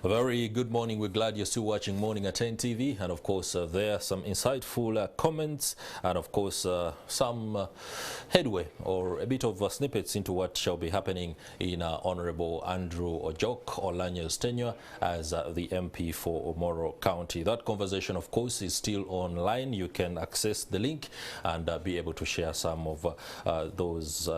A very good morning. We're glad you're still watching Morning at NTV, and of course there are some insightful comments and of course some headway or a bit of snippets into what shall be happening in Honorable Andrew Ojok Olanyo's tenure as the MP for Omoro County. That conversation of course is still online. You can access the link and be able to share some of those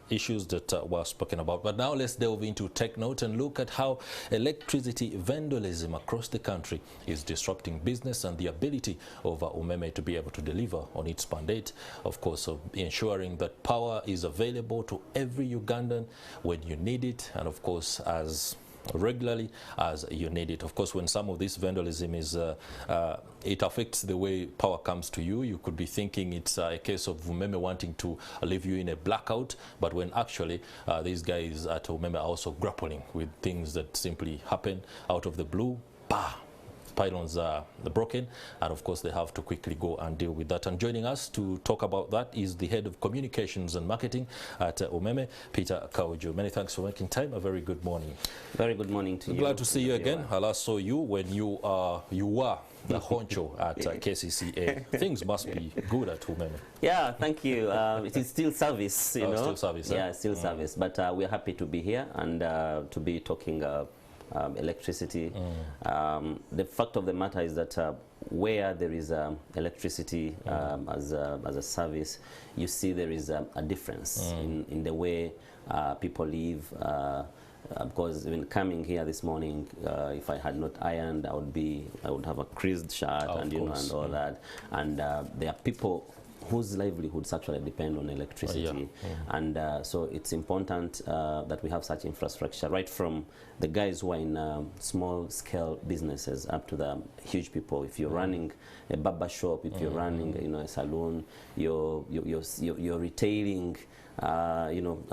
issues that were spoken about. But now let's delve into Tech Note and look at how electricity vandalism across the country is disrupting business and the ability of Umeme to be able to deliver on its mandate, of course, of ensuring that power is available to every Ugandan when you need it, and of course as regularly as you need it. Of course, when some of this vandalism is it affects the way power comes to you, you could be thinking it's a case of Umeme wanting to leave you in a blackout, but when actually these guys at Umeme are also grappling with things that simply happen out of the blue. Bah! Pylons are broken, and of course they have to quickly go and deal with that. And joining us to talk about that is the head of communications and marketing at Umeme, Peter Kauju. Many thanks for making time. A very good morning. Very good morning to you. Glad to see you again. I last saw you when you were the honcho at KCCA. Things must be good at Umeme. Yeah, thank you. It is still service, you know. Still service. Yeah, still service. But we're happy to be here and to be talking electricity. The fact of the matter is that where there is electricity as a service, you see there is a difference in the way people live. Because even coming here this morning, if I had not ironed, I would have a creased shirt and and all that. And there are people whose livelihoods actually depend on electricity. And so it's important that we have such infrastructure, right from the guys who are in small-scale businesses up to the huge people. If you're running a barber shop, if you're running a salon, you're retailing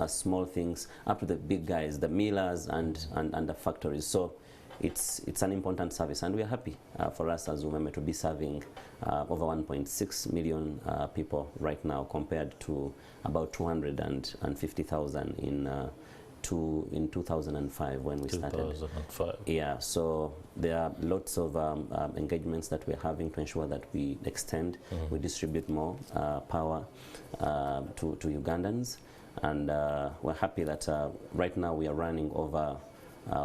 small things, up to the big guys, the millers and the factories. So it's an important service, and we are happy for us as Umeme to be serving over 1.6 million people right now, compared to about 250,000 in 2005 when we started. 2005. Yeah, so there are lots of engagements that we're having to ensure that we extend, we distribute more power to Ugandans, and we're happy that right now we are running over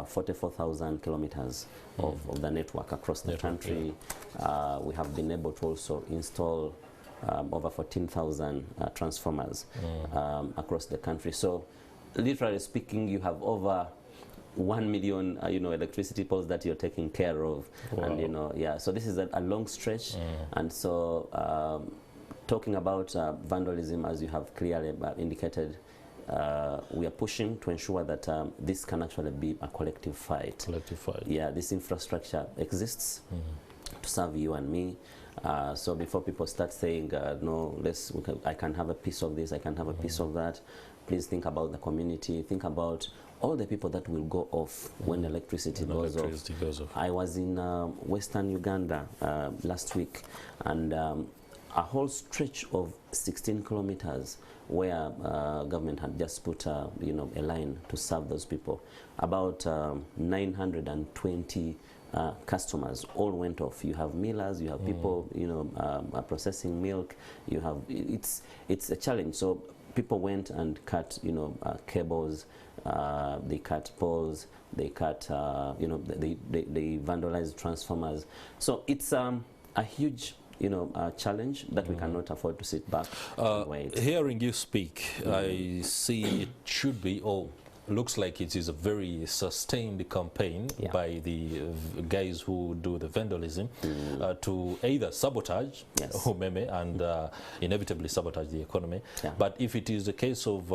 44,000 kilometers of the network across the country. We have been able to also install over 14,000 transformers across the country. So literally speaking, you have over 1 million electricity poles that you're taking care of. Wow. And so this is a long stretch. And so talking about vandalism, as you have clearly indicated, we are pushing to ensure that this can actually be a collective fight. Yeah, this infrastructure exists to serve you and me. So before people start saying, no, I can have a piece of this, I can have a piece of that, please think about the community, think about all the people that will go off when electricity goes off. I was in Western Uganda last week, and a whole stretch of 16 kilometers where government had just put a line to serve those people. About 920 customers all went off. You have millers, you have people processing milk. You have it's a challenge. So people went and cut cables, they cut poles, they cut they vandalized transformers. So it's a huge challenge that we cannot afford to sit back and wait. Hearing you speak, I see it should be, looks like it is a very sustained campaign by the guys who do the vandalism to either sabotage Umeme and inevitably sabotage the economy. But if it is a case of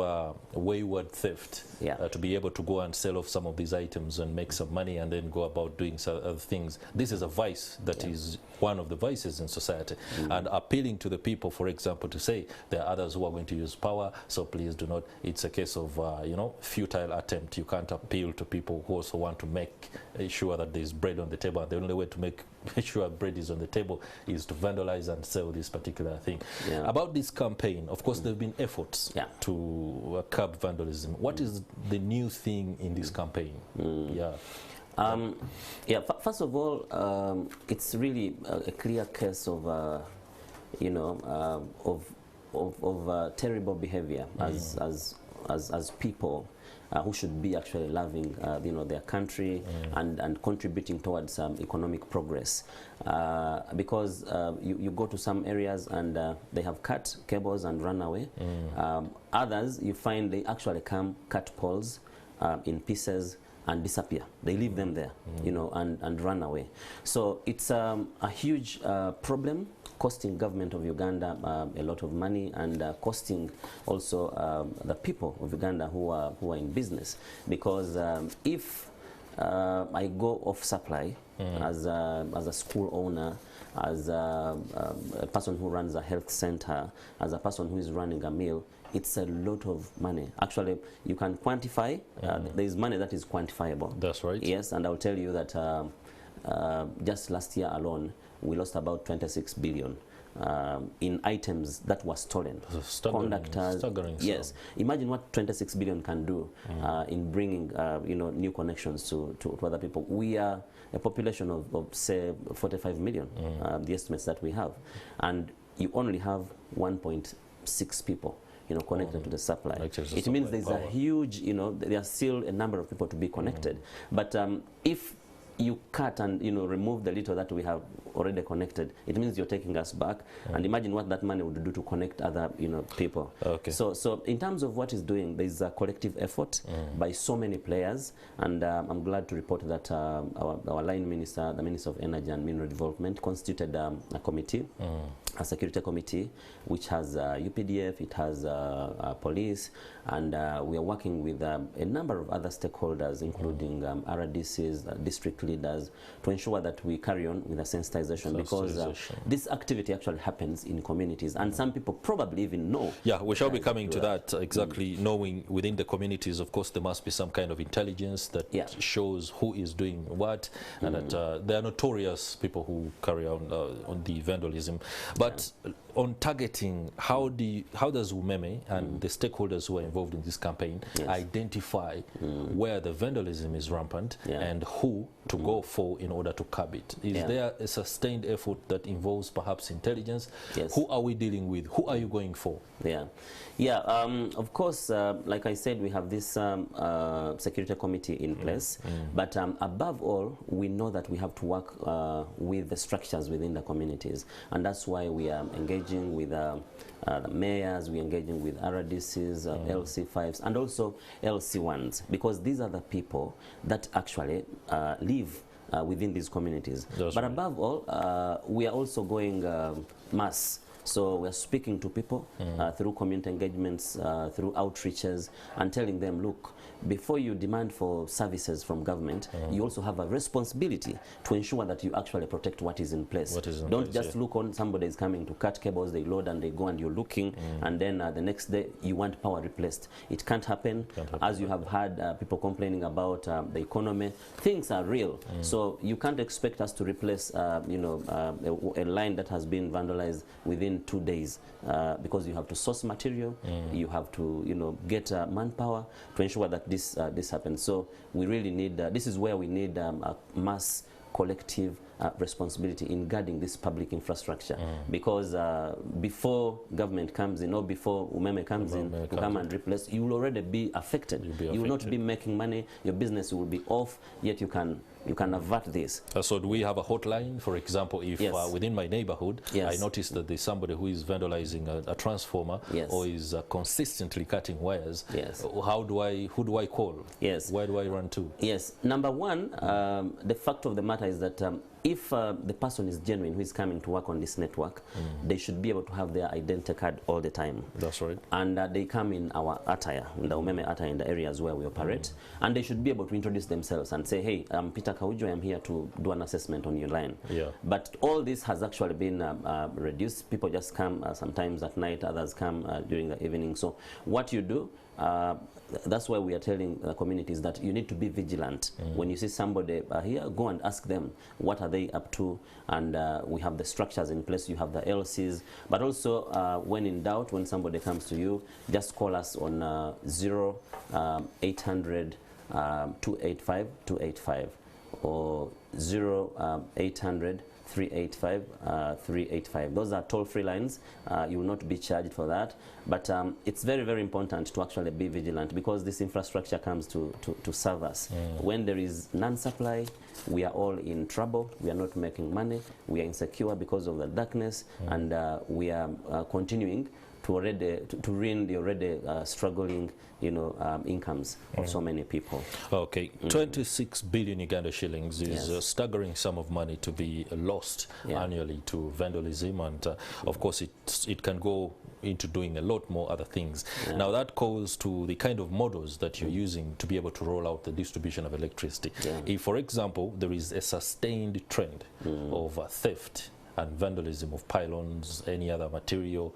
wayward theft, to be able to go and sell off some of these items and make some money and then go about doing some other things, this is a vice that is one of the vices in society. And appealing to the people, for example, to say there are others who are going to use power, so please do not. It's a case of futile attempt. You can't appeal to people who also want to make sure that there's bread on the table, and the only way to make sure bread is on the table is to vandalize and sell this particular thing. About this campaign, of course there have been efforts to curb vandalism. What is the new thing in this campaign? Yeah, first of all, it's really a clear case of, you know, of terrible behavior as people who should be actually loving, you know, their country and contributing towards economic progress. Because you go to some areas and they have cut cables and run away. Others, you find they actually come, cut poles in pieces and disappear. They leave them there, you know, and run away. So it's a huge problem, costing government of Uganda a lot of money, and costing also the people of Uganda who are in business. Because if I go off supply as a school owner, as a person who runs a health center, as a person who is running a mill, it's a lot of money. Actually, you can quantify. There is money that is quantifiable. That's right. Yes, and I'll tell you that just last year alone, we lost about 26 billion in items that were stolen. Conductors. Staggering. Yes. So. Imagine what 26 billion can do in bringing you know, new connections to other people. We are a population of say 45 million, the estimates that we have, and you only have 1.6 people, you know, connected to the supply. It means there's a huge, you know, there are still a number of people to be connected. But if you cut and, you know, remove the little that we have already connected, it means you're taking us back. And imagine what that money would do to connect other, you know, people. So in terms of what is doing, there's a collective effort by so many players, and I'm glad to report that our line minister, the Minister of Energy and Mineral Development, constituted a committee, a security committee, which has UPDF, it has police, and we are working with a number of other stakeholders, including RDCs, district leaders, to ensure that we carry on with the sensitization, because this activity actually happens in communities, and some people probably even know. Yeah, we shall be coming to that, exactly, knowing within the communities, of course, there must be some kind of intelligence that shows who is doing what, and that there are notorious people who carry on the vandalism. But on targeting, how does UMEME and the stakeholders who are involved in this campaign identify where the vandalism is rampant and who to go for in order to curb it? Is there a sustained effort that involves perhaps intelligence? Who are we dealing with? Who are you going for? Of course, like I said, we have this security committee in place, but above all, we know that we have to work with the structures within the communities, and that's why we are engaging with the mayors, we're engaging with RDCs, LC5s, and also LC1s, because these are the people that actually live within these communities. But above all, we are also going mass. So we're speaking to people through community engagements, through outreaches, and telling them, look, before you demand for services from government, you also have a responsibility to ensure that you actually protect what is in place. Don't just look on somebody is coming to cut cables, they load and they go, and you're looking, and then the next day you want power replaced. It can't happen. As you have had people complaining about the economy, things are real. So you can't expect us to replace you know, a line that has been vandalized within 2 days, because you have to source material, you have to, you know, get manpower to ensure that this happens. So we really need, this is where we need a mass collective responsibility in guarding this public infrastructure, because before government comes in, or before UMEME comes in to come and replace, you will already be affected. You will not be making money, your business will be off, yet you can avert this. So do we have a hotline, for example, if within my neighborhood I notice that there's somebody who is vandalizing a transformer or is consistently cutting wires, who do I call? Where do I run to? Number one, the fact of the matter is that if the person is genuine who is coming to work on this network, they should be able to have their identity card all the time. That's right. And they come in our attire, in the UMEME attire, in the areas where we operate, and they should be able to introduce themselves and say, hey, I'm Peter Kaujo, I'm here to do an assessment on your line. But all this has actually been reduced. People just come sometimes at night, others come during the evening. So what you do, that's why we are telling the communities that you need to be vigilant. When you see somebody here, go and ask them what are they up to, and we have the structures in place. You have the LCs, but also when in doubt, when somebody comes to you, just call us on 0800 285 285. or 0800 385 385. Those are toll-free lines. You will not be charged for that. But it's very, very important to actually be vigilant, because this infrastructure comes to serve us. When there is non-supply, we are all in trouble. We are not making money. We are insecure because of the darkness, and we are continuing to ruin the already struggling, incomes of so many people. Okay, 26 billion Uganda shillings is a staggering sum of money to be lost annually to vandalism, and of course it can go into doing a lot more other things. Now that calls to the kind of models that you're using to be able to roll out the distribution of electricity. If, for example, there is a sustained trend of theft and vandalism of pylons, any other material,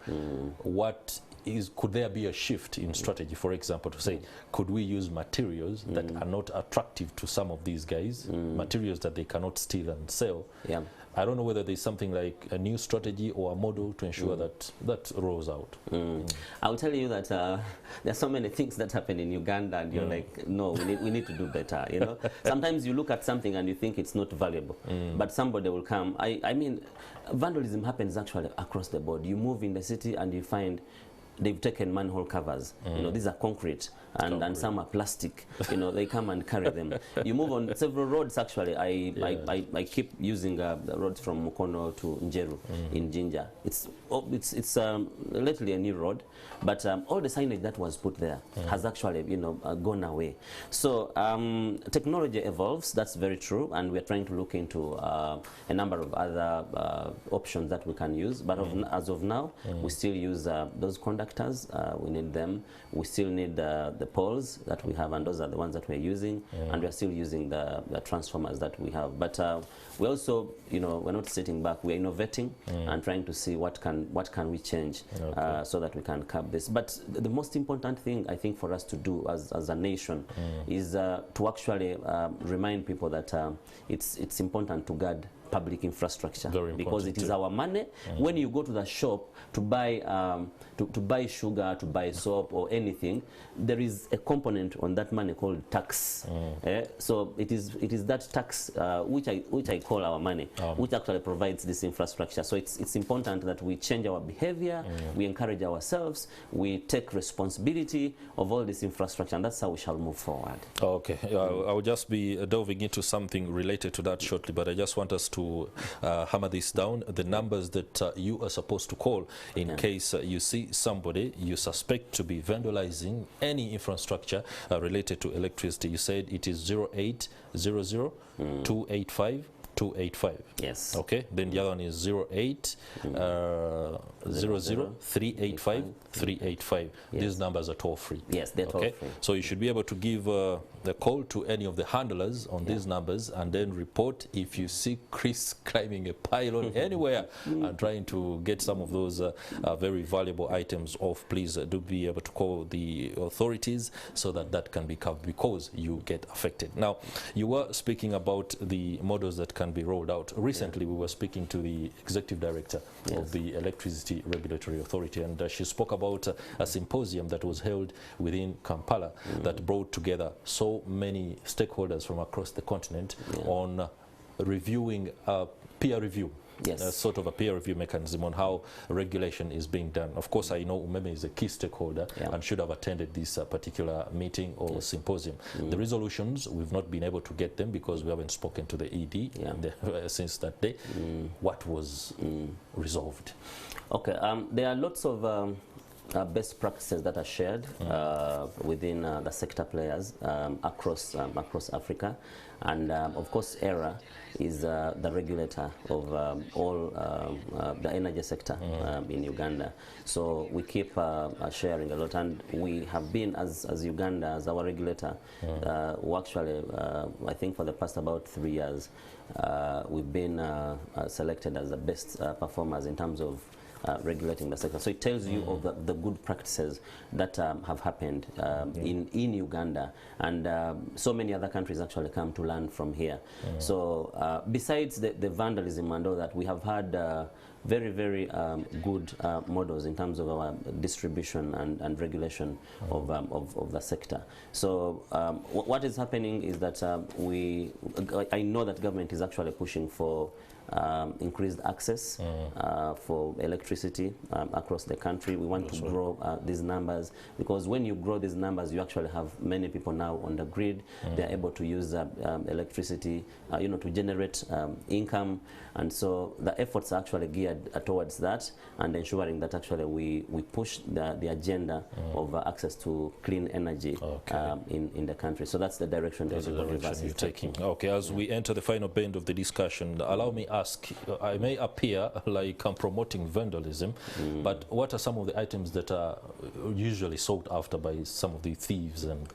could there be a shift in strategy, for example, to say, could we use materials that are not attractive to some of these guys, materials that they cannot steal and sell? I don't know whether there's something like a new strategy or a model to ensure that rolls out. I'll tell you that there's so many things that happen in Uganda, and you're like, no, we need to do better. Sometimes you look at something and you think it's not valuable, but somebody will come. I mean, vandalism happens actually across the board. You move in the city and you find they've taken manhole covers. These are concrete, and some are plastic. They come and carry them. You move on several roads. Actually, I keep using the roads from Mukono to Njeru in Jinja. It's literally a new road, but all the signage that was put there has actually gone away. So technology evolves. That's very true, and we're trying to look into a number of other options that we can use. But as of now, we still use those conductors. We need them. We still need the poles that we have, and those are the ones that we're using, and we're still using the transformers that we have. But we also, we're not sitting back. We're innovating and trying to see what can we change so that we can curb this. But the most important thing, I think, for us to do as a nation is to actually remind people that it's important to guard public infrastructure, because it is our money. When you go to the shop to buy sugar, to buy soap or anything, there is a component on that money called tax. So it is that tax which I call our money, which actually provides this infrastructure. So it's important that we change our behavior, we encourage ourselves, we take responsibility of all this infrastructure, and that's how we shall move forward. Okay, I will just be delving into something related to that shortly, but I just want us to hammer this down. The numbers that you are supposed to call in case you see somebody you suspect to be vandalizing any infrastructure related to electricity. You said it is 0800 285 285. Yes. Okay. Then the other one is 0800 385 385. Yes. These numbers are toll free. Yes, they're toll free. So you should be able to give the call to any of the handlers on these numbers, and then report if you see Chris climbing a pylon anywhere and trying to get some of those very valuable items off. Please do be able to call the authorities so that can be covered, because you get affected. Now, you were speaking about the models that can be rolled out. Recently, we were speaking to the executive director of the Electricity Regulatory Authority, and she spoke about a symposium that was held within Kampala that brought together so many stakeholders from across the continent on reviewing peer review. Sort of a peer review mechanism on how regulation is being done. Of course, I know Umeme is a key stakeholder and should have attended this particular meeting or symposium. The resolutions, we've not been able to get them because we haven't spoken to the ED since that day. What was resolved? Okay, there are lots of best practices that are shared within the sector players across Africa, and of course ERA is the regulator of all the energy sector in Uganda. So we keep sharing a lot, and we have been, as Uganda, as our regulator, who actually, I think for the past about 3 years, we've been selected as the best performers in terms of regulating the sector. So it tells you of the good practices that have happened in Uganda, and so many other countries actually come to learn from here. So besides the vandalism and all that, we have had very, very good models in terms of our distribution and regulation of the sector. So what is happening is that I know that government is actually pushing for increased access for electricity across the country. We want to grow these numbers, because when you grow these numbers, you actually have many people now on the grid. They're able to use electricity, to generate income, and so the efforts are actually geared towards that and ensuring that actually we push the agenda of access to clean energy in the country. So that's the direction that you're taking. Okay, as we enter the final bend of the discussion, allow me ask, I may appear like I'm promoting vandalism, but what are some of the items that are usually sought after by some of the thieves and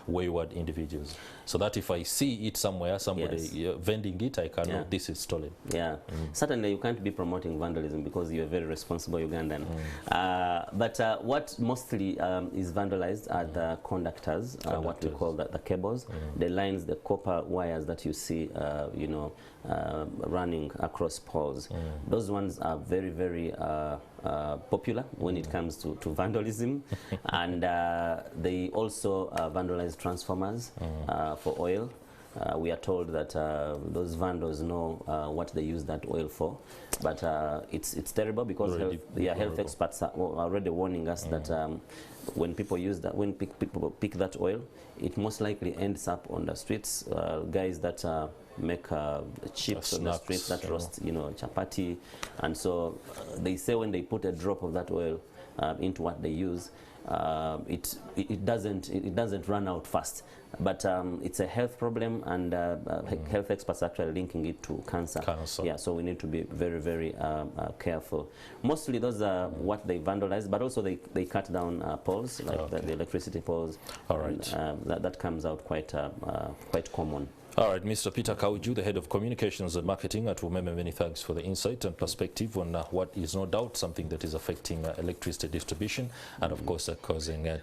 wayward individuals? So that if I see it somewhere, somebody vending it, I can know this is stolen. Yeah, certainly you can't be promoting vandalism because you're a very responsible Ugandan. But what mostly is vandalized are the conductors, what we call the cables, the lines, the copper wires that you see, running across poles. Those ones are very, very popular when it comes to vandalism. And they also vandalize transformers for oil. We are told that those vandals know what they use that oil for, but it's terrible, because health experts are already warning us that when people use that, when people pick that oil, it most likely ends up on the streets. Guys that make chips on the streets, that roast, chapati, and so they say when they put a drop of that oil into what they use, it doesn't run out fast, but it's a health problem, and health experts are actually linking it to cancer. Yeah, so we need to be very, very careful. Mostly those are what they vandalize, but also they cut down poles, like the electricity poles. All right, and that comes out quite common. All right, Mr. Peter Kauju, the Head of Communications and Marketing at Umeme, many thanks for the insight and perspective on what is no doubt something that is affecting electricity distribution and, of course, causing a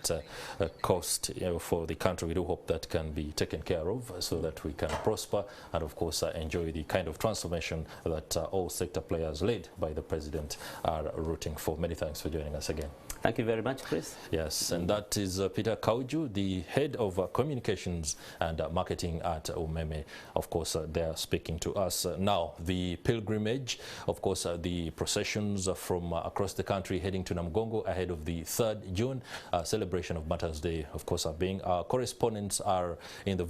cost for the country. We do hope that can be taken care of so that we can prosper and, of course, enjoy the kind of transformation that all sector players led by the President are rooting for. Many thanks for joining us again. Thank you very much, Chris. Yes, and that is Peter Kauju, the Head of Communications and Marketing at Umeme. Of course, they're speaking to us now. The pilgrimage, of course, the processions from across the country heading to Namugongo ahead of the 3rd June celebration of Martyrs' Day, of course, are being. Our correspondents are in the